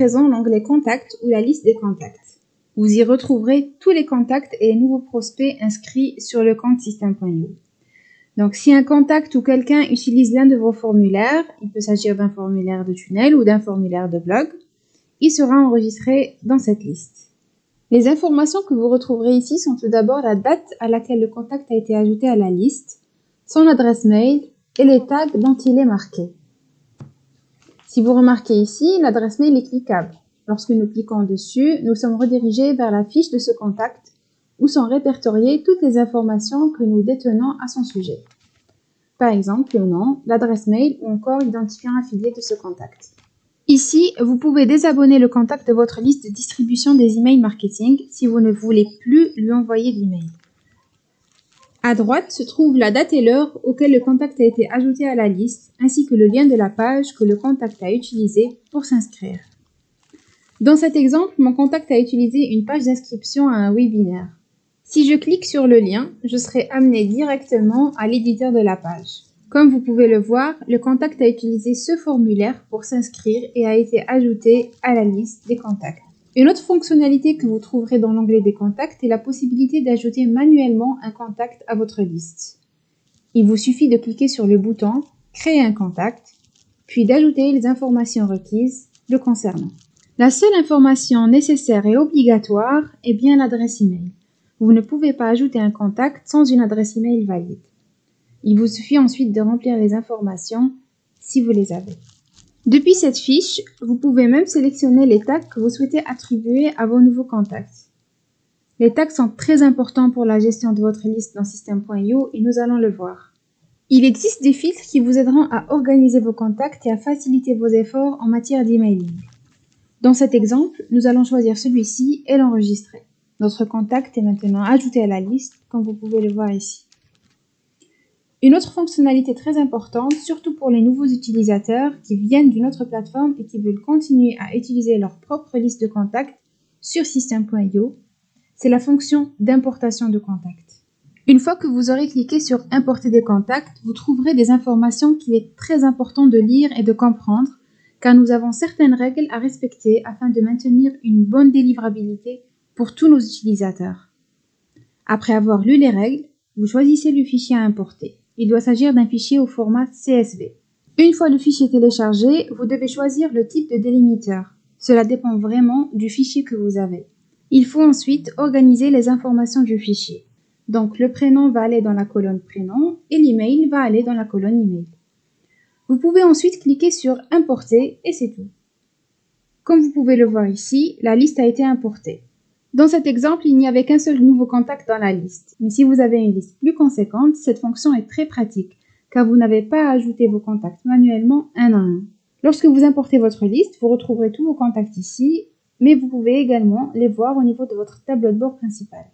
présent l'onglet Contacts ou la liste des contacts. Vous y retrouverez tous les contacts et les nouveaux prospects inscrits sur le compte System.io. Donc, si un contact ou quelqu'un utilise l'un de vos formulaires, il peut s'agir d'un formulaire de tunnel ou d'un formulaire de blog, il sera enregistré dans cette liste. Les informations que vous retrouverez ici sont tout d'abord la date à laquelle le contact a été ajouté à la liste, son adresse mail et les tags dont il est marqué. Si vous remarquez ici, l'adresse mail est cliquable. Lorsque nous cliquons dessus, nous sommes redirigés vers la fiche de ce contact où sont répertoriées toutes les informations que nous détenons à son sujet. Par exemple, le nom, l'adresse mail ou encore l'identifiant affilié de ce contact. Ici, vous pouvez désabonner le contact de votre liste de distribution des emails marketing si vous ne voulez plus lui envoyer d'email. À droite se trouve la date et l'heure auquel le contact a été ajouté à la liste, ainsi que le lien de la page que le contact a utilisé pour s'inscrire. Dans cet exemple, mon contact a utilisé une page d'inscription à un webinaire. Si je clique sur le lien, je serai amené directement à l'éditeur de la page. Comme vous pouvez le voir, le contact a utilisé ce formulaire pour s'inscrire et a été ajouté à la liste des contacts. Une autre fonctionnalité que vous trouverez dans l'onglet des contacts est la possibilité d'ajouter manuellement un contact à votre liste. Il vous suffit de cliquer sur le bouton « Créer un contact », puis d'ajouter les informations requises le concernant. La seule information nécessaire et obligatoire est bien l'adresse email. Vous ne pouvez pas ajouter un contact sans une adresse email valide. Il vous suffit ensuite de remplir les informations si vous les avez. Depuis cette fiche, vous pouvez même sélectionner les tags que vous souhaitez attribuer à vos nouveaux contacts. Les tags sont très importants pour la gestion de votre liste dans System.io et nous allons le voir. Il existe des filtres qui vous aideront à organiser vos contacts et à faciliter vos efforts en matière d'emailing. Dans cet exemple, nous allons choisir celui-ci et l'enregistrer. Notre contact est maintenant ajouté à la liste, comme vous pouvez le voir ici. Une autre fonctionnalité très importante, surtout pour les nouveaux utilisateurs qui viennent d'une autre plateforme et qui veulent continuer à utiliser leur propre liste de contacts sur System.io, c'est la fonction d'importation de contacts. Une fois que vous aurez cliqué sur « Importer des contacts », vous trouverez des informations qu'il est très important de lire et de comprendre, car nous avons certaines règles à respecter afin de maintenir une bonne délivrabilité pour tous nos utilisateurs. Après avoir lu les règles, vous choisissez le fichier à importer. Il doit s'agir d'un fichier au format CSV. Une fois le fichier téléchargé, vous devez choisir le type de délimiteur. Cela dépend vraiment du fichier que vous avez. Il faut ensuite organiser les informations du fichier. Donc le prénom va aller dans la colonne prénom et l'email va aller dans la colonne email. Vous pouvez ensuite cliquer sur Importer et c'est tout. Comme vous pouvez le voir ici, la liste a été importée. Dans cet exemple, il n'y avait qu'un seul nouveau contact dans la liste. Mais si vous avez une liste plus conséquente, cette fonction est très pratique, car vous n'avez pas à ajouter vos contacts manuellement un à un. Lorsque vous importez votre liste, vous retrouverez tous vos contacts ici, mais vous pouvez également les voir au niveau de votre tableau de bord principal.